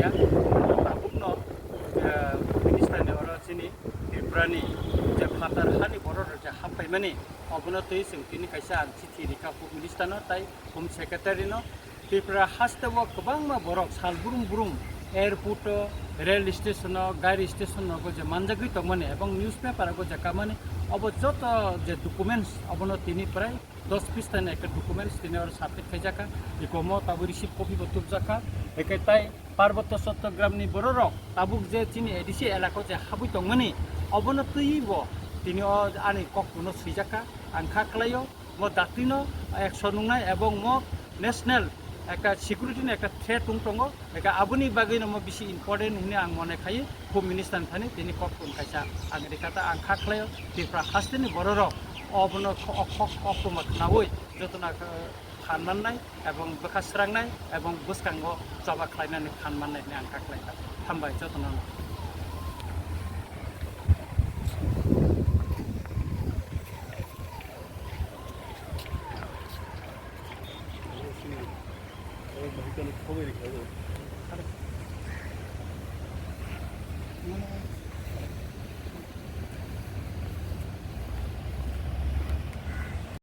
ya tabuk no minister ni orang sini Debbarma je fatar hani boror je hapai mani obono tui sing tini kaisa chithi rika puk minister no tai home secretary no Tuirpc haste wo kobang ma borok sal burum burum airport rail station gari station no go je manjagri tongmani ebong newspaper go je kamani obo joto je documents obono tini prai 10 piece tan ek documents tini or submit khaijaka ikomo tabu receipt copy botuk jaka eketai পার্বত্য চট্টগ্রামনি বড়রক তাবুক যে চিনি ADC এলাকা যে হাবুই তংমানি অবনো তুইব তিনি আনি কখনো সুইজাকা আংখা খালাইও ম দাতিনো 100 নুংনাই এবং ম ন্যাশনাল একটা সিকিউরিটিনি একটা থ্রেট টংটঙ্গ একা আবুনি বাগৈনো ম বেশি ইম্পর্টেন্ট হইনি আং মনে খাই হোম মিনিস্টার থানি তিনি কখন কাইসা আং রেখাতা আংখা খালাইও Tuirpc হাস্তিনি বড়রক অবনো অপমা খানাবই যতনা খানমাननाय এবং बोखास्रांनाय এবং बुसखांगो Choba खालायनानै खानमाननाय नि आं खाख्लायता हामबाय जतनाव खबर